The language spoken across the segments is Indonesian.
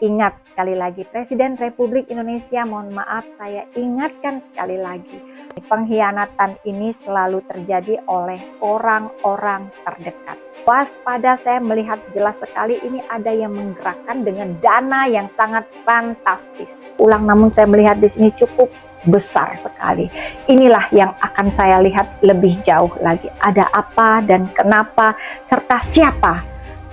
Ingat sekali lagi, Presiden Republik Indonesia, mohon maaf saya ingatkan sekali lagi, pengkhianatan ini selalu terjadi oleh orang-orang terdekat. Waspada, saya melihat jelas sekali ini ada yang menggerakkan dengan dana yang sangat fantastis. Ulang, namun saya melihat di sini cukup besar sekali. Inilah yang akan saya lihat lebih jauh lagi. Ada apa dan kenapa serta siapa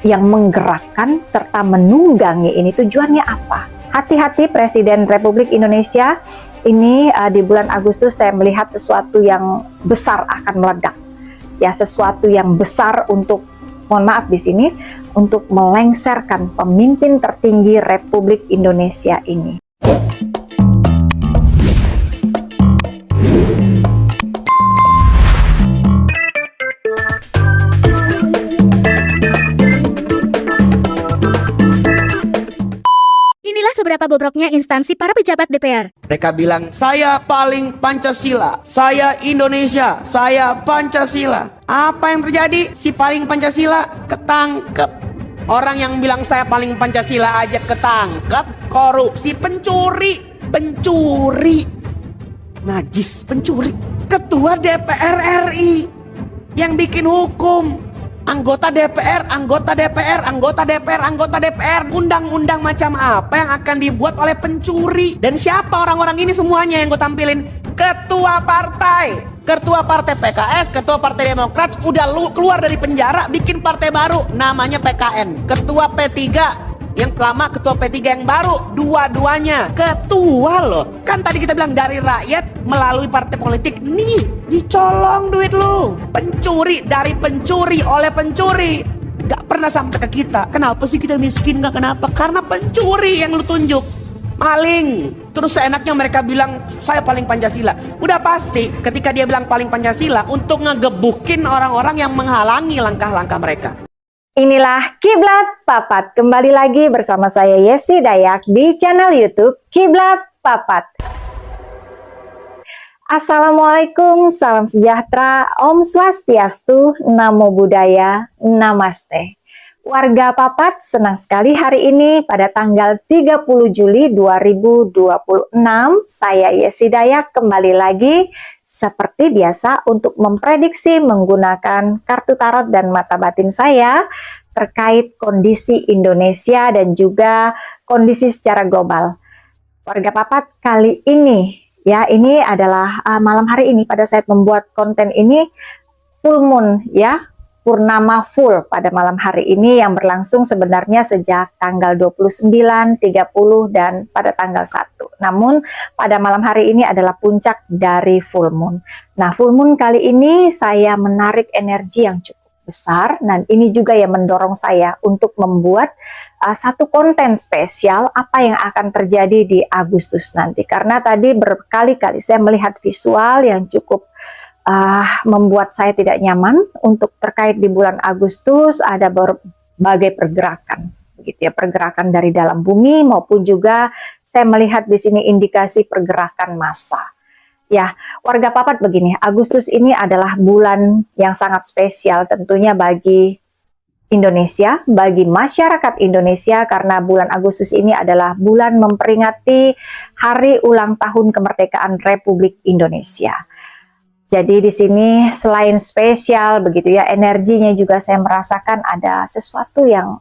yang menggerakkan serta menunggangi ini, tujuannya apa? Hati-hati Presiden Republik Indonesia ini di bulan Agustus saya melihat sesuatu yang besar akan meledak. Ya, sesuatu yang besar untuk, mohon maaf di sini, untuk melengsarkan pemimpin tertinggi Republik Indonesia ini. Inilah seberapa bobroknya instansi para pejabat DPR. Mereka bilang, saya paling Pancasila, saya Indonesia, saya Pancasila. Apa yang terjadi? Si paling Pancasila ketangkep. Orang yang bilang saya paling Pancasila aja ketangkep. Korupsi, pencuri, najis, pencuri. Ketua DPR RI yang bikin hukum. Anggota DPR, undang-undang macam apa yang akan dibuat oleh pencuri? Dan siapa orang-orang ini semuanya yang gue tampilin? Ketua partai PKS, ketua partai Demokrat udah keluar dari penjara, bikin partai baru namanya PKN. Ketua P3 yang lama, ketua P3 yang baru, dua-duanya ketua loh. Kan tadi kita bilang dari rakyat melalui partai politik. Nih, dicolong duit lu. Pencuri dari pencuri oleh pencuri. Gak pernah sampai ke kita. Kenapa sih kita miskin? Gak kenapa. Karena pencuri yang lu tunjuk. Maling. Terus seenaknya mereka bilang saya paling Pancasila. Udah pasti ketika dia bilang paling Pancasila untuk ngegebukin orang-orang yang menghalangi langkah-langkah mereka. Inilah Kiblat Papat, kembali lagi bersama saya Yesi Dayak di channel YouTube Kiblat Papat. Assalamualaikum, salam sejahtera, Om Swastiastu, Namo Buddhaya, Namaste. Warga Papat, senang sekali hari ini pada tanggal 30 Juli 2026, saya Yesi Dayak kembali lagi seperti biasa untuk memprediksi menggunakan kartu tarot dan mata batin saya terkait kondisi Indonesia dan juga kondisi secara global. Warga Papat, kali ini ya, ini adalah malam hari ini pada saat membuat konten ini full moon ya, purnama full pada malam hari ini yang berlangsung sebenarnya sejak tanggal 29, 30 dan pada tanggal 1. Namun pada malam hari ini adalah puncak dari full moon. Nah, full moon kali ini saya menarik energi yang cukup besar dan ini juga yang mendorong saya untuk membuat satu konten spesial apa yang akan terjadi di Agustus nanti. Karena tadi berkali-kali saya melihat visual yang cukup membuat saya tidak nyaman untuk terkait di bulan Agustus. Ada berbagai pergerakan, begitu ya, pergerakan dari dalam bumi maupun juga saya melihat di sini indikasi pergerakan massa. Ya, warga Papat begini, Agustus ini adalah bulan yang sangat spesial tentunya bagi Indonesia, bagi masyarakat Indonesia, karena bulan Agustus ini adalah bulan memperingati hari ulang tahun kemerdekaan Republik Indonesia. Jadi di sini selain spesial begitu ya, energinya juga saya merasakan ada sesuatu yang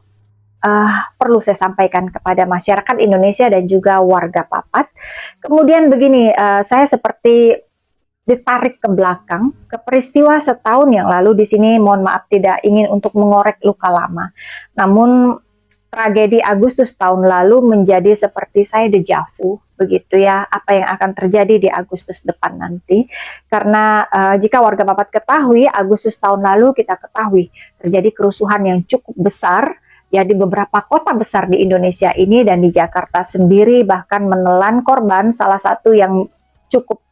perlu saya sampaikan kepada masyarakat Indonesia dan juga warga Papat. Kemudian begini, saya seperti ditarik ke belakang ke peristiwa setahun yang lalu. Di sini mohon maaf tidak ingin untuk mengorek luka lama. Namun tragedi Agustus tahun lalu menjadi seperti saya dejavu begitu ya, apa yang akan terjadi di Agustus depan nanti. Karena jika warga Papat ketahui, Agustus tahun lalu kita ketahui terjadi kerusuhan yang cukup besar ya di beberapa kota besar di Indonesia ini dan di Jakarta sendiri, bahkan menelan korban. Salah satu yang cukup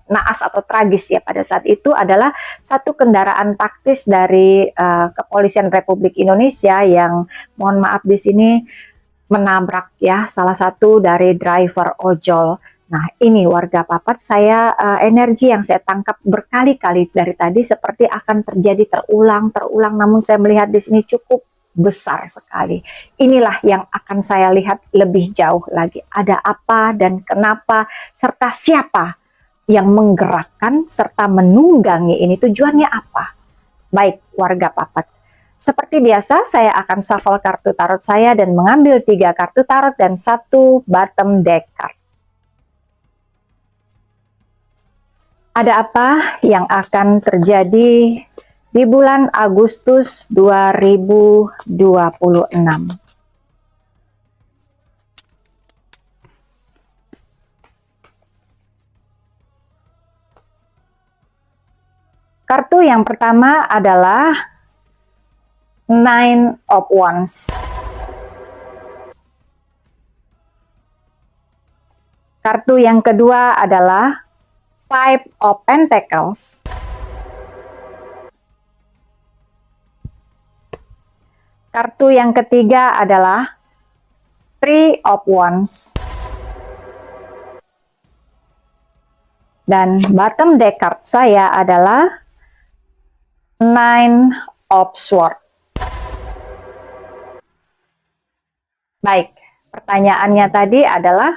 naas atau tragis ya pada saat itu adalah satu kendaraan taktis dari Kepolisian Republik Indonesia yang mohon maaf di sini menabrak ya salah satu dari driver ojol. Nah, ini warga Papat, saya energi yang saya tangkap berkali-kali dari tadi seperti akan terjadi terulang, namun saya melihat di sini cukup besar sekali. Inilah yang akan saya lihat lebih jauh lagi. Ada apa dan kenapa, serta siapa yang menggerakkan serta menunggangi ini, tujuannya apa? Baik, warga Papat. Seperti biasa, saya akan shuffle kartu tarot saya dan mengambil 3 kartu tarot dan 1 bottom deck card. Ada apa yang akan terjadi di bulan Agustus 2026? Kartu yang pertama adalah Nine of Wands. Kartu yang kedua adalah Five of Pentacles. Kartu yang ketiga adalah Three of Wands. Dan bottom deck card saya adalah Nine of Swords. Baik, pertanyaannya tadi adalah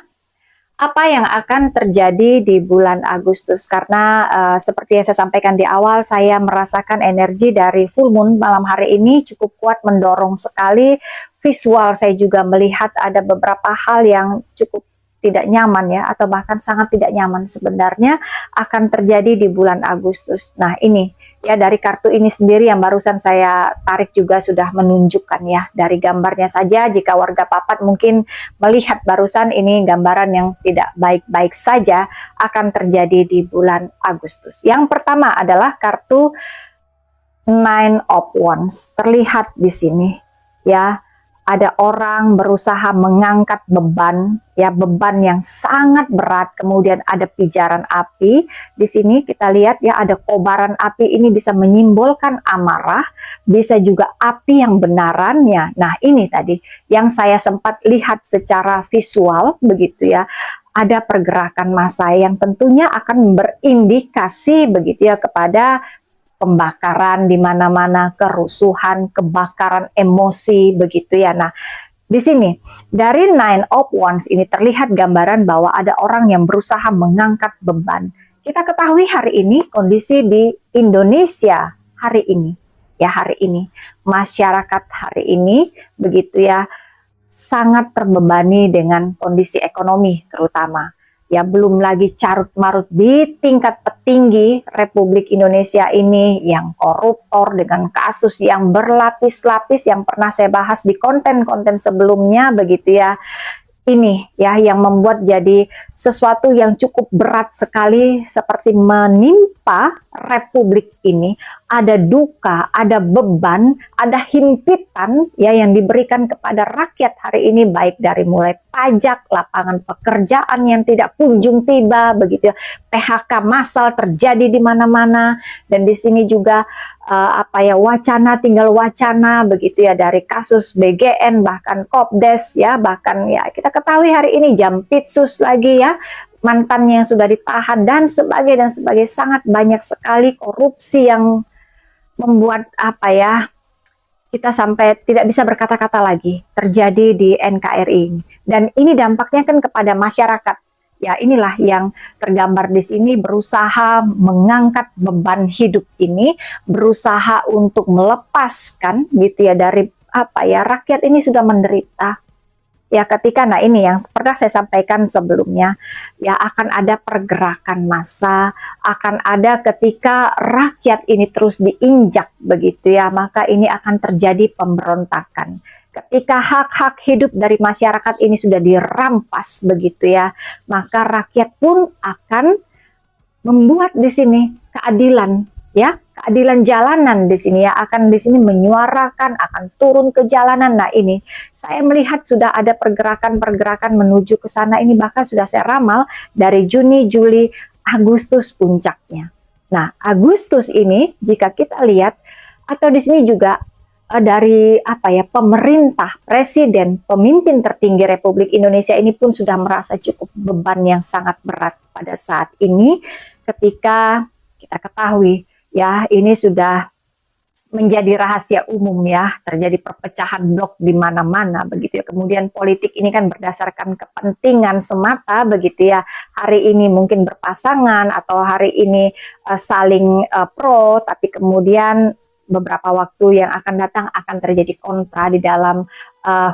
apa yang akan terjadi di bulan Agustus? Karena seperti yang saya sampaikan di awal, saya merasakan energi dari full moon malam hari ini cukup kuat, mendorong sekali. Visual saya juga melihat ada beberapa hal yang cukup tidak nyaman ya, atau bahkan sangat tidak nyaman sebenarnya akan terjadi di bulan Agustus. Nah ini ya, dari kartu ini sendiri yang barusan saya tarik juga sudah menunjukkan ya, dari gambarnya saja jika warga Papat mungkin melihat barusan ini gambaran yang tidak baik-baik saja akan terjadi di bulan Agustus. Yang pertama adalah kartu Nine of Wands. Terlihat di sini ya, ada orang berusaha mengangkat beban, ya beban yang sangat berat. Kemudian ada pijaran api. Di sini kita lihat ya, ada kobaran api. Ini bisa menyimbolkan amarah, bisa juga api yang benarannya. Nah ini tadi yang saya sempat lihat secara visual begitu ya. Ada pergerakan massa yang tentunya akan berindikasi begitu ya kepada pembakaran di mana-mana, kerusuhan, kebakaran emosi begitu ya. Nah, di sini dari Nine of Wands ini terlihat gambaran bahwa ada orang yang berusaha mengangkat beban. Kita ketahui hari ini kondisi di Indonesia hari ini, ya hari ini, masyarakat hari ini begitu ya, sangat terbebani dengan kondisi ekonomi terutama. Ya belum lagi carut marut di tingkat petinggi Republik Indonesia ini yang koruptor dengan kasus yang berlapis-lapis yang pernah saya bahas di konten-konten sebelumnya begitu ya. Ini ya yang membuat jadi sesuatu yang cukup berat sekali, seperti menimpa Republik ini. Ada duka, ada beban, ada himpitan ya yang diberikan kepada rakyat hari ini, baik dari mulai pajak, lapangan pekerjaan yang tidak kunjung tiba begitu ya, PHK massal terjadi di mana-mana, dan di sini juga apa ya, wacana tinggal wacana begitu ya, dari kasus BGN bahkan Kopdes ya, bahkan ya kita ketahui hari ini Jampitsus lagi ya, mantannya yang sudah ditahan dan sebagainya, sangat banyak sekali korupsi yang membuat apa ya, kita sampai tidak bisa berkata-kata lagi terjadi di NKRI. Dan ini dampaknya kan kepada masyarakat. Ya inilah yang tergambar di sini, berusaha mengangkat beban hidup ini, berusaha untuk melepaskan gitu ya dari apa ya, rakyat ini sudah menderita. Ya ketika, nah ini yang pernah saya sampaikan sebelumnya, ya akan ada pergerakan massa, akan ada ketika rakyat ini terus diinjak begitu ya, maka ini akan terjadi pemberontakan. Ketika hak-hak hidup dari masyarakat ini sudah dirampas begitu ya, maka rakyat pun akan membuat di sini keadilan ya, keadilan jalanan di sini ya, akan di sini menyuarakan, akan turun ke jalanan. Nah ini saya melihat sudah ada pergerakan-pergerakan menuju ke sana, ini bahkan sudah saya ramal dari Juni, Juli, Agustus puncaknya. Nah Agustus ini jika kita lihat, atau di sini juga dari apa ya, pemerintah, presiden, pemimpin tertinggi Republik Indonesia ini pun sudah merasa cukup beban yang sangat berat pada saat ini, ketika kita ketahui ya ini sudah menjadi rahasia umum ya, terjadi perpecahan blok di mana-mana begitu ya. Kemudian politik ini kan berdasarkan kepentingan semata begitu ya. Hari ini mungkin berpasangan atau hari ini saling pro, tapi kemudian beberapa waktu yang akan datang akan terjadi kontra di dalam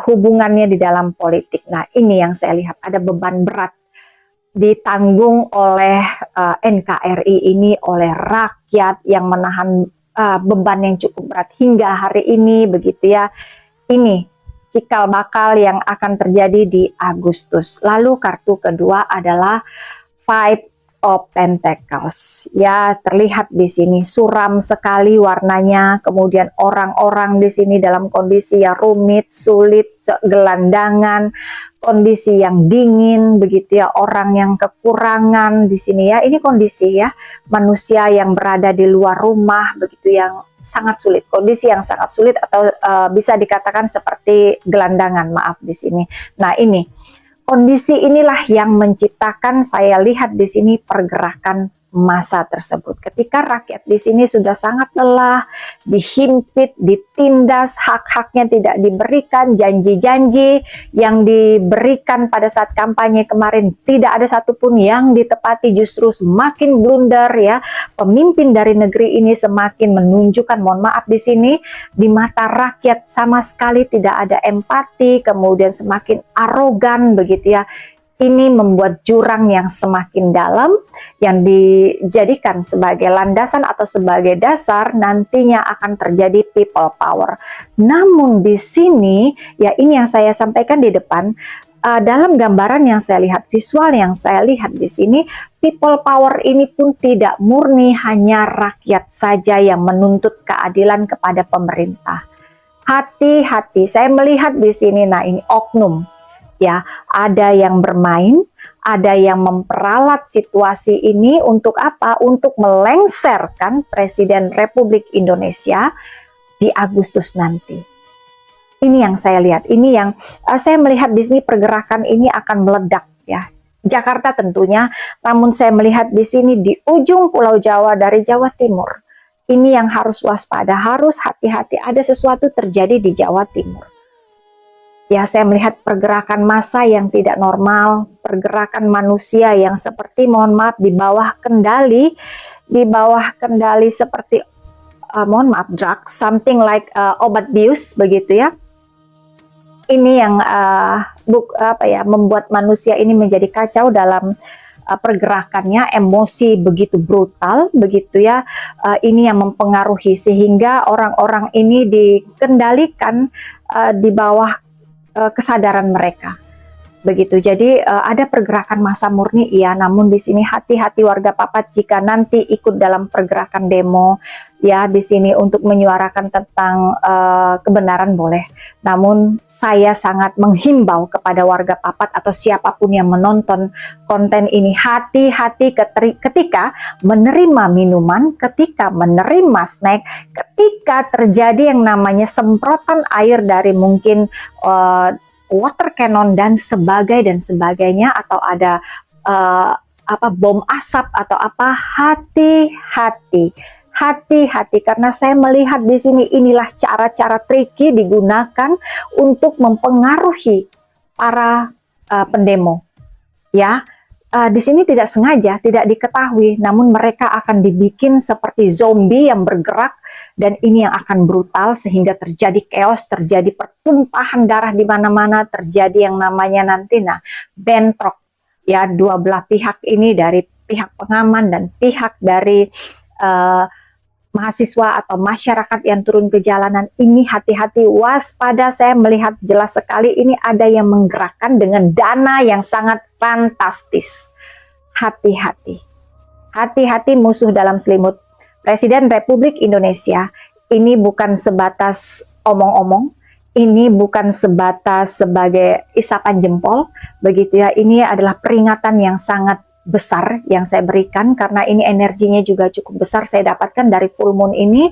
hubungannya di dalam politik. Nah, ini yang saya lihat ada beban berat ditanggung oleh NKRI ini, oleh rakyat yang menahan beban yang cukup berat hingga hari ini begitu ya. Ini cikal bakal yang akan terjadi di Agustus. Lalu kartu kedua adalah Five of Pentacles. Ya, terlihat di sini suram sekali warnanya. Kemudian orang-orang di sini dalam kondisi yang rumit, sulit, gelandangan, kondisi yang dingin begitu ya, orang yang kekurangan di sini ya. Ini kondisi ya, manusia yang berada di luar rumah begitu, yang sangat sulit, kondisi yang sangat sulit atau bisa dikatakan seperti gelandangan, maaf di sini. Nah, ini kondisi inilah yang menciptakan, saya lihat di sini, pergerakan massa tersebut. Ketika rakyat di sini sudah sangat lelah, dihimpit, ditindas, hak-haknya tidak diberikan, janji-janji yang diberikan pada saat kampanye kemarin tidak ada satupun yang ditepati, justru semakin blunder ya. Pemimpin dari negeri ini semakin menunjukkan, mohon maaf di sini, di mata rakyat sama sekali tidak ada empati, kemudian semakin arogan begitu ya. Ini membuat jurang yang semakin dalam yang dijadikan sebagai landasan atau sebagai dasar nantinya akan terjadi people power. Namun di sini ya, ini yang saya sampaikan di depan, dalam gambaran yang saya lihat, visual yang saya lihat di sini, people power ini pun tidak murni hanya rakyat saja yang menuntut keadilan kepada pemerintah. Hati-hati, saya melihat di sini, nah ini oknum. Ya, ada yang bermain, ada yang memperalat situasi ini untuk apa? Untuk melengsarkan Presiden Republik Indonesia di Agustus nanti. Ini yang saya lihat, ini yang saya melihat di sini, pergerakan ini akan meledak ya. Jakarta tentunya, namun saya melihat di sini di ujung Pulau Jawa dari Jawa Timur. Ini yang harus waspada, harus hati-hati, ada sesuatu terjadi di Jawa Timur. Ya, saya melihat pergerakan massa yang tidak normal, pergerakan manusia yang seperti, mohon maaf, di bawah kendali seperti, mohon maaf, drugs, something like obat bius begitu ya. Ini yang membuat manusia ini menjadi kacau dalam pergerakannya, emosi begitu brutal begitu ya. Ini yang mempengaruhi sehingga orang-orang ini dikendalikan di bawah kesadaran mereka begitu. Jadi ada pergerakan massa murni iya, namun di sini hati-hati warga Papat jika nanti ikut dalam pergerakan demo ya, di sini untuk menyuarakan tentang kebenaran boleh, namun saya sangat menghimbau kepada warga Papat atau siapapun yang menonton konten ini, hati-hati ketika menerima minuman, ketika menerima snack, ketika terjadi yang namanya semprotan air dari mungkin water cannon dan sebagainya, atau ada bom asap atau apa, hati-hati karena saya melihat di sini inilah cara-cara tricky digunakan untuk mempengaruhi para pendemo ya. Di sini tidak sengaja, tidak diketahui, namun mereka akan dibikin seperti zombie yang bergerak, dan ini yang akan brutal sehingga terjadi chaos, terjadi pertumpahan darah di mana-mana, terjadi yang namanya nanti bentrok ya, dua belah pihak ini, dari pihak pengaman dan pihak dari mahasiswa atau masyarakat yang turun ke jalanan. Ini hati-hati, waspada. Saya melihat jelas sekali ini ada yang menggerakkan dengan dana yang sangat fantastis. Hati-hati, hati-hati musuh dalam selimut. Presiden Republik Indonesia ini bukan sebatas omong-omong, ini bukan sebatas sebagai isapan jempol begitu ya. Ini adalah peringatan yang sangat besar yang saya berikan, karena ini energinya juga cukup besar saya dapatkan dari full moon ini.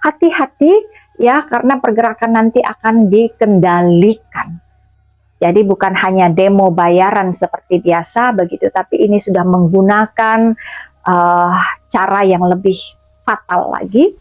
Hati-hati ya, karena pergerakan nanti akan dikendalikan. Jadi bukan hanya demo bayaran seperti biasa begitu, tapi ini sudah menggunakan cara yang lebih fatal lagi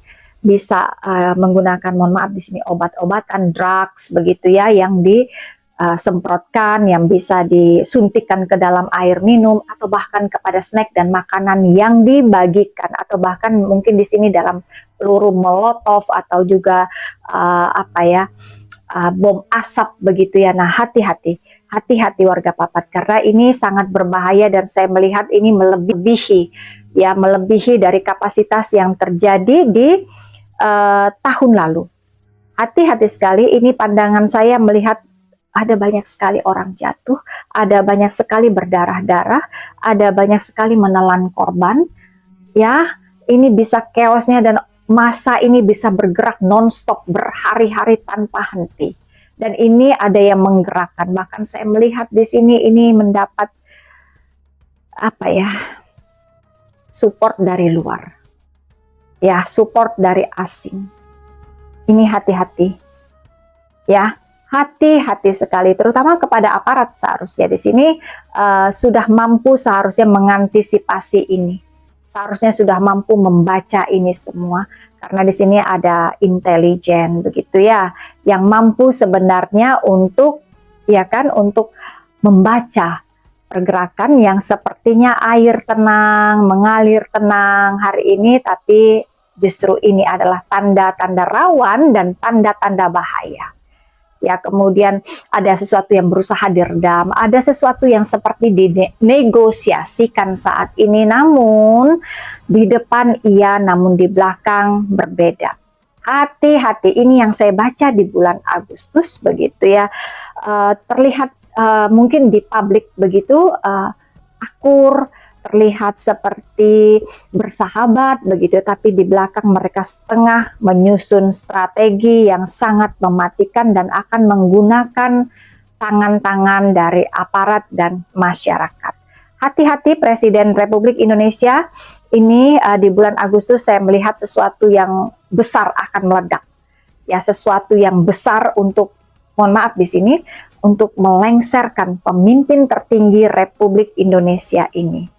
bisa menggunakan, mohon maaf di sini, obat-obatan, drugs begitu ya, yang disemprotkan, yang bisa disuntikkan ke dalam air minum, atau bahkan kepada snack dan makanan yang dibagikan, atau bahkan mungkin di sini dalam peluru molotov atau juga bom asap begitu ya. Nah, hati-hati warga Papat, karena ini sangat berbahaya dan saya melihat ini melebihi dari kapasitas yang terjadi di tahun lalu. Hati-hati sekali, ini pandangan saya melihat ada banyak sekali orang jatuh, ada banyak sekali berdarah-darah, ada banyak sekali menelan korban. Ya, ini bisa chaosnya dan masa ini bisa bergerak non-stop berhari-hari tanpa henti. Dan ini ada yang menggerakkan. Bahkan saya melihat di sini ini mendapat support dari luar. Ya, support dari asing. Ini hati-hati. Ya, hati-hati sekali, terutama kepada aparat seharusnya di sini sudah mampu seharusnya mengantisipasi ini. Seharusnya sudah mampu membaca ini semua, karena di sini ada intelijen begitu ya, yang mampu sebenarnya untuk untuk membaca pergerakan yang sepertinya air tenang, mengalir tenang hari ini, tapi justru ini adalah tanda-tanda rawan dan tanda-tanda bahaya. Ya, kemudian ada sesuatu yang berusaha diredam, ada sesuatu yang seperti dinegosiasikan saat ini, namun di depan iya, namun di belakang berbeda. Hati-hati, ini yang saya baca di bulan Agustus begitu ya. Terlihat mungkin di publik begitu akur, terlihat seperti bersahabat begitu, tapi di belakang mereka setengah menyusun strategi yang sangat mematikan dan akan menggunakan tangan-tangan dari aparat dan masyarakat. Hati-hati Presiden Republik Indonesia ini di bulan Agustus saya melihat sesuatu yang besar akan meledak. Ya, sesuatu yang besar untuk, mohon maaf di sini, untuk melengsarkan pemimpin tertinggi Republik Indonesia ini.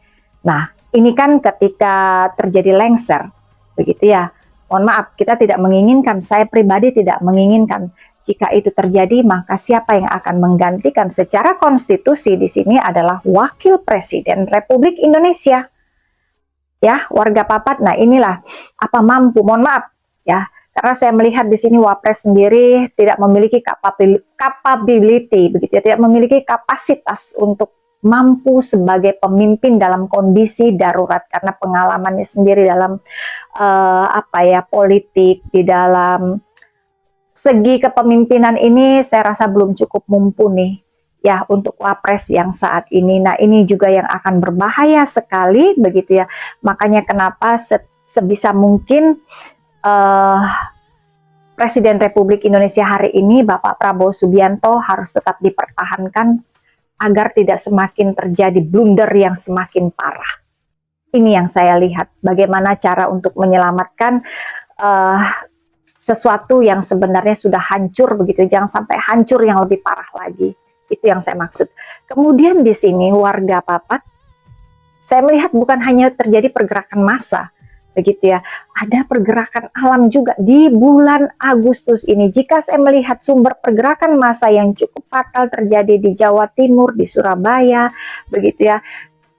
Nah, ini kan ketika terjadi lengser, begitu ya. Mohon maaf, kita tidak menginginkan, saya pribadi tidak menginginkan. Jika itu terjadi, maka siapa yang akan menggantikan secara konstitusi di sini adalah Wakil Presiden Republik Indonesia. Ya, warga Papat. Nah, inilah apa mampu, mohon maaf ya. Karena saya melihat di sini Wapres sendiri tidak memiliki capability, begitu ya, tidak memiliki kapasitas untuk mampu sebagai pemimpin dalam kondisi darurat, karena pengalamannya sendiri dalam politik, di dalam segi kepemimpinan ini saya rasa belum cukup mumpuni ya untuk Wapres yang saat ini. Nah, ini juga yang akan berbahaya sekali begitu ya. Makanya kenapa sebisa mungkin Presiden Republik Indonesia hari ini Bapak Prabowo Subianto harus tetap dipertahankan agar tidak semakin terjadi blunder yang semakin parah. Ini yang saya lihat, bagaimana cara untuk menyelamatkan sesuatu yang sebenarnya sudah hancur begitu, jangan sampai hancur yang lebih parah lagi. Itu yang saya maksud. Kemudian di sini warga Papat, saya melihat bukan hanya terjadi pergerakan massa, begitu ya, ada pergerakan alam juga di bulan Agustus ini. Jika saya melihat sumber pergerakan massa yang cukup fatal terjadi di Jawa Timur, di Surabaya, begitu ya.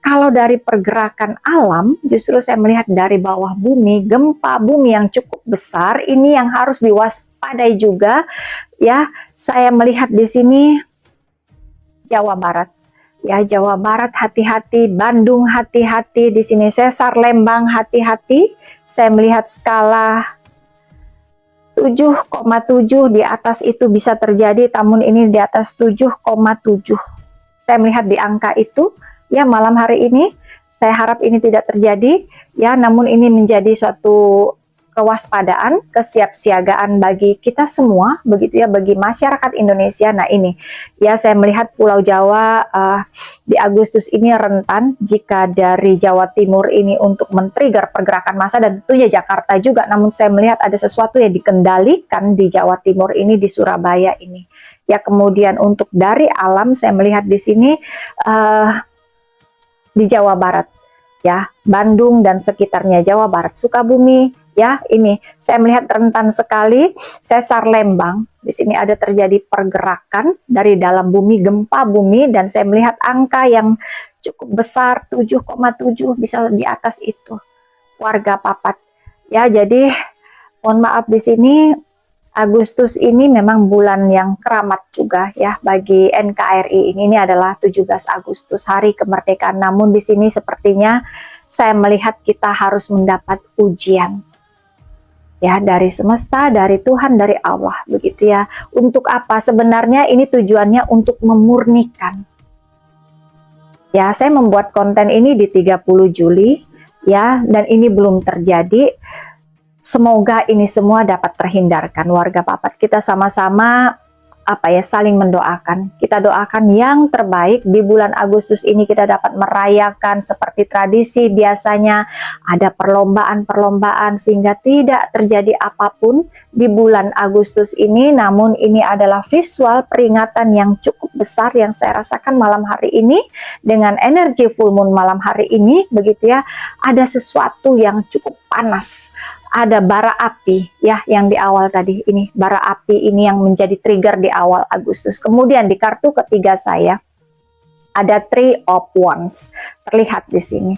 Kalau dari pergerakan alam, justru saya melihat dari bawah bumi, gempa bumi yang cukup besar, ini yang harus diwaspadai juga ya. Saya melihat di sini Jawa Barat. Ya, Jawa Barat hati-hati, Bandung hati-hati, di sini Sesar, Lembang hati-hati. Saya melihat skala 7,7 di atas itu bisa terjadi, namun ini di atas 7,7. Saya melihat di angka itu ya malam hari ini. Saya harap ini tidak terjadi ya, namun ini menjadi suatu kewaspadaan, kesiapsiagaan bagi kita semua begitu ya, bagi masyarakat Indonesia. Nah, ini ya, saya melihat Pulau Jawa di Agustus ini rentan jika dari Jawa Timur ini untuk men-trigger pergerakan massa, dan tentunya Jakarta juga, namun saya melihat ada sesuatu yang dikendalikan di Jawa Timur ini, di Surabaya ini ya. Kemudian untuk dari alam saya melihat di sini di Jawa Barat ya, Bandung dan sekitarnya, Jawa Barat, Sukabumi Ya, ini saya melihat rentan sekali. Sesar Lembang. Di sini ada terjadi pergerakan dari dalam bumi, gempa bumi, dan saya melihat angka yang cukup besar, 7,7, bisa di atas itu. Warga Papat. Ya, jadi mohon maaf di sini, Agustus ini memang bulan yang keramat juga ya bagi NKRI. Ini adalah 17 Agustus, hari kemerdekaan. Namun di sini sepertinya saya melihat kita harus mendapat ujian. Ya, dari semesta, dari Tuhan, dari Allah, begitu ya. Untuk apa? Sebenarnya ini tujuannya untuk memurnikan. Ya, saya membuat konten ini di 30 Juli, ya, dan ini belum terjadi. Semoga ini semua dapat terhindarkan. Warga Papat, kita sama-sama saling mendoakan. Kita doakan yang terbaik di bulan Agustus ini, kita dapat merayakan seperti tradisi biasanya, ada perlombaan-perlombaan sehingga tidak terjadi apapun di bulan Agustus ini. Namun ini adalah visual peringatan yang cukup besar yang saya rasakan malam hari ini dengan energi full moon malam hari ini, begitu ya. Ada sesuatu yang cukup panas. Ada bara api ya yang di awal tadi, ini bara api ini yang menjadi trigger di awal Agustus. Kemudian di kartu ketiga saya ada Three of Wands. Terlihat di sini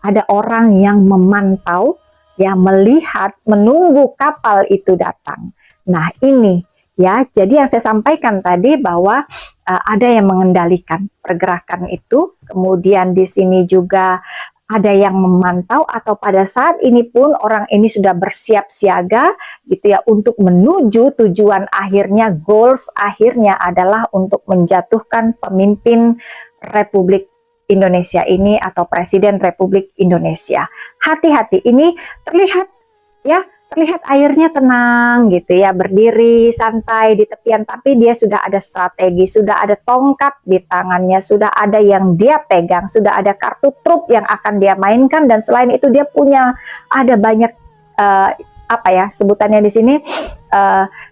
ada orang yang memantau, ya, melihat, menunggu kapal itu datang. Nah, ini ya, jadi yang saya sampaikan tadi bahwa ada yang mengendalikan pergerakan itu. Kemudian di sini juga ada yang memantau, atau pada saat ini pun orang ini sudah bersiap siaga gitu ya untuk menuju tujuan akhirnya, goals akhirnya adalah untuk menjatuhkan pemimpin Republik Indonesia ini atau Presiden Republik Indonesia. Hati-hati, ini terlihat ya, terlihat airnya tenang gitu ya, berdiri santai di tepian, tapi dia sudah ada strategi, sudah ada tongkat di tangannya, sudah ada yang dia pegang, sudah ada kartu truf yang akan dia mainkan, dan selain itu dia punya ada banyak sebutannya di sini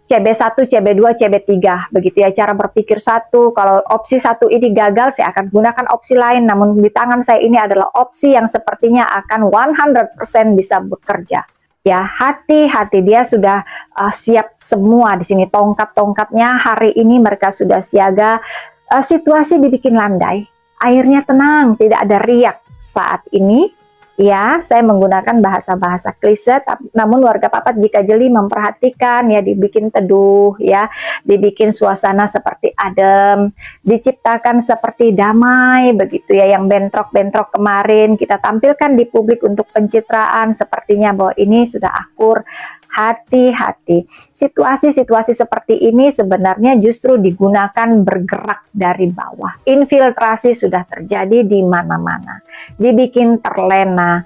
CB1, CB2, CB3 begitu ya, cara berpikir satu. Kalau opsi satu ini gagal, saya akan gunakan opsi lain, namun di tangan saya ini adalah opsi yang sepertinya akan 100% bisa bekerja. Ya, hati-hati, dia sudah siap semua di sini, tongkat-tongkatnya hari ini mereka sudah siaga. Situasi dibikin landai, airnya tenang, tidak ada riak saat ini. Ya, saya menggunakan bahasa-bahasa klise, namun warga Papat jika jeli memperhatikan ya, dibikin teduh ya, dibikin suasana seperti adem, diciptakan seperti damai begitu ya, yang bentrok-bentrok kemarin kita tampilkan di publik untuk pencitraan, sepertinya bahwa ini sudah akur. Hati-hati, situasi-situasi seperti ini sebenarnya justru digunakan bergerak dari bawah. Infiltrasi sudah terjadi di mana-mana, dibikin terlena.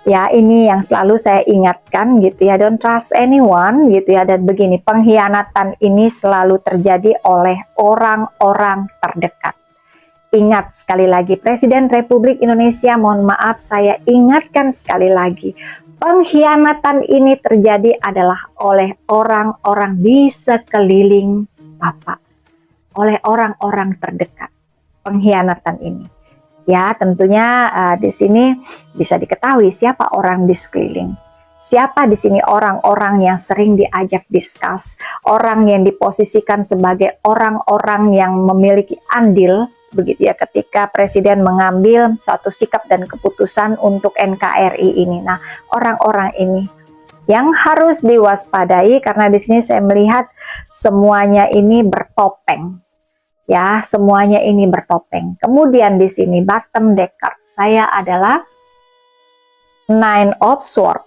Ya, ini yang selalu saya ingatkan gitu ya, don't trust anyone gitu ya. Dan begini, pengkhianatan ini selalu terjadi oleh orang-orang terdekat. Ingat sekali lagi, Presiden Republik Indonesia, mohon maaf saya ingatkan sekali lagi, pengkhianatan ini terjadi adalah oleh orang-orang di sekeliling Bapak, oleh orang-orang terdekat. Pengkhianatan ini, ya, tentunya di sini bisa diketahui siapa orang di sekeliling. Siapa di sini orang-orang yang sering diajak diskus, orang yang diposisikan sebagai orang-orang yang memiliki andil begitu ya ketika Presiden mengambil suatu sikap dan keputusan untuk NKRI ini. Nah, orang-orang ini yang harus diwaspadai karena di sini saya melihat semuanya ini bertopeng. Ya, semuanya ini bertopeng. Kemudian di sini bottom deck card saya adalah Nine of Swords.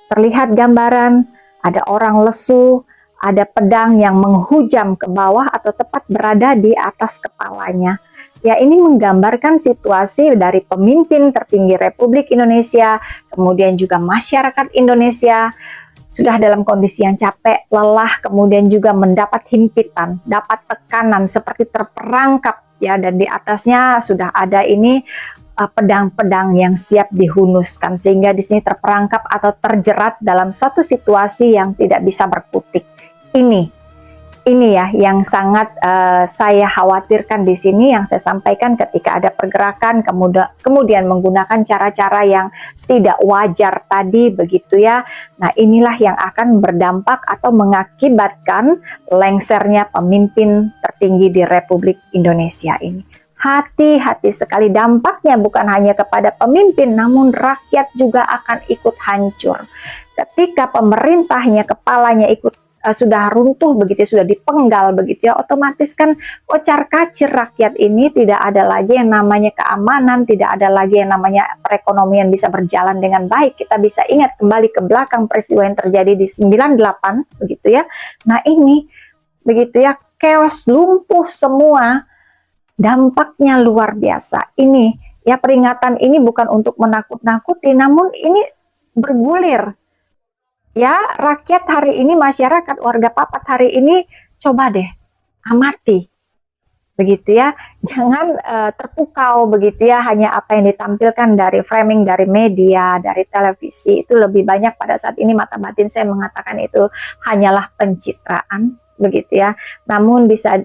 Terlihat gambaran ada orang lesu, ada pedang yang menghujam ke bawah atau tepat berada di atas kepalanya. Ya, ini menggambarkan situasi dari pemimpin tertinggi Republik Indonesia, kemudian juga masyarakat Indonesia sudah dalam kondisi yang capek, lelah, kemudian juga mendapat himpitan, dapat tekanan seperti terperangkap ya, dan di atasnya sudah ada ini pedang-pedang yang siap dihunuskan, sehingga di sini terperangkap atau terjerat dalam suatu situasi yang tidak bisa berkutik. Ini Ini ya yang sangat saya khawatirkan di sini, yang saya sampaikan ketika ada pergerakan kemudian menggunakan cara-cara yang tidak wajar tadi begitu ya. Nah, inilah yang akan berdampak atau mengakibatkan lengsernya pemimpin tertinggi di Republik Indonesia ini. Hati-hati sekali, dampaknya bukan hanya kepada pemimpin, namun rakyat juga akan ikut hancur. Ketika pemerintahnya, kepalanya ikut sudah runtuh begitu, sudah dipenggal begitu ya, otomatis kan kocar-kacir rakyat ini, tidak ada lagi yang namanya keamanan, tidak ada lagi yang namanya perekonomian bisa berjalan dengan baik. Kita bisa ingat kembali ke belakang peristiwa yang terjadi di 98 begitu ya. Nah, ini begitu ya, chaos, lumpuh semua. Dampaknya luar biasa. Ini ya, peringatan ini bukan untuk menakut-nakuti, namun ini bergulir. Ya, rakyat hari ini, masyarakat, warga Papat hari ini, coba deh amati, begitu ya. Jangan terpukau begitu ya, hanya apa yang ditampilkan dari framing, dari media, dari televisi. Itu lebih banyak pada saat ini mata batin saya mengatakan itu hanyalah pencitraan, begitu ya. Namun bisa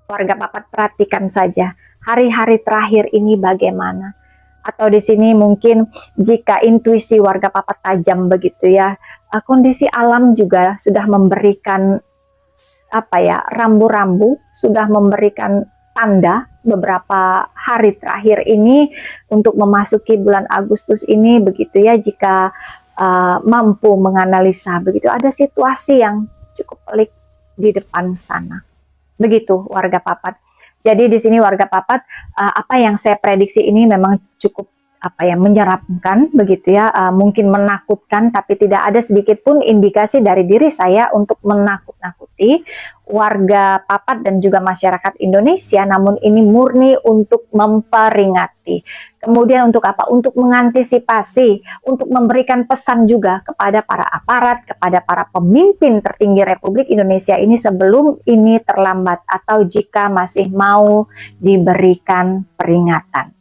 warga Papat perhatikan saja, hari-hari terakhir ini bagaimana. Atau di sini mungkin jika intuisi warga Papat tajam begitu ya, kondisi alam juga sudah memberikan apa ya, rambu-rambu, sudah memberikan tanda beberapa hari terakhir ini untuk memasuki bulan Agustus ini begitu ya. Jika mampu menganalisa begitu, ada situasi yang cukup pelik di depan sana. Begitu warga Papat. Jadi di sini warga Papat, apa yang saya prediksi ini memang cukup apa ya, menyeramkan begitu ya, mungkin menakutkan, tapi tidak ada sedikit pun indikasi dari diri saya untuk menakut-nakuti warga Papat dan juga masyarakat Indonesia, namun ini murni untuk memperingati. Kemudian untuk apa? Untuk mengantisipasi, untuk memberikan pesan juga kepada para aparat, kepada para pemimpin tertinggi Republik Indonesia ini sebelum ini terlambat atau jika masih mau diberikan peringatan.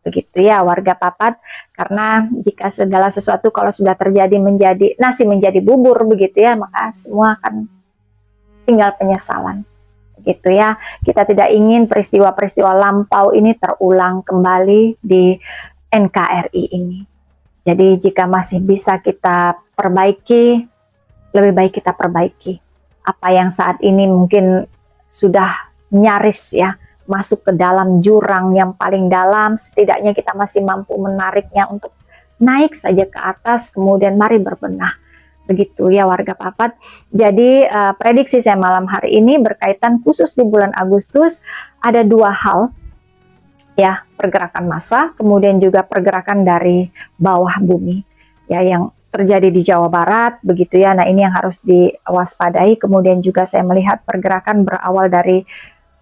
Begitu ya warga Papat, karena jika segala sesuatu kalau sudah terjadi menjadi nasi menjadi bubur begitu ya, maka semua akan tinggal penyesalan. Begitu ya, kita tidak ingin peristiwa-peristiwa lampau ini terulang kembali di NKRI ini. Jadi jika masih bisa kita perbaiki, lebih baik kita perbaiki. Apa yang saat ini mungkin sudah nyaris ya masuk ke dalam jurang yang paling dalam, setidaknya kita masih mampu menariknya untuk naik saja ke atas, kemudian mari berbenah. Begitu ya warga Papat. Jadi prediksi saya malam hari ini berkaitan khusus di bulan Agustus, ada dua hal ya, pergerakan massa, kemudian juga pergerakan dari bawah bumi ya yang terjadi di Jawa Barat begitu ya. Nah, ini yang harus diwaspadai. Kemudian juga saya melihat pergerakan berawal dari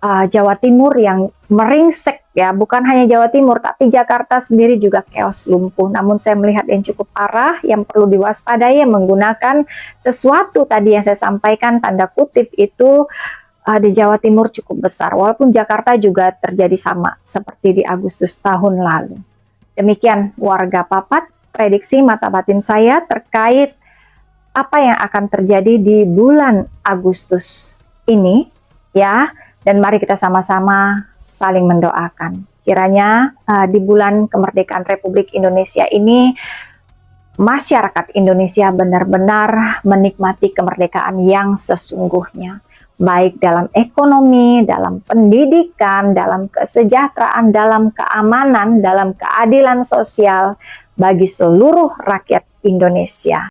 Jawa Timur yang meringsek ya, bukan hanya Jawa Timur tapi Jakarta sendiri juga chaos, lumpuh. Namun saya melihat yang cukup parah yang perlu diwaspadai menggunakan sesuatu tadi yang saya sampaikan tanda kutip itu di Jawa Timur cukup besar, walaupun Jakarta juga terjadi sama seperti di Agustus tahun lalu. Demikian warga Papat, prediksi mata batin saya terkait apa yang akan terjadi di bulan Agustus ini ya. Dan mari kita sama-sama saling mendoakan. Kiranya di bulan kemerdekaan Republik Indonesia ini, masyarakat Indonesia benar-benar menikmati kemerdekaan yang sesungguhnya. Baik dalam ekonomi, dalam pendidikan, dalam kesejahteraan, dalam keamanan, dalam keadilan sosial bagi seluruh rakyat Indonesia.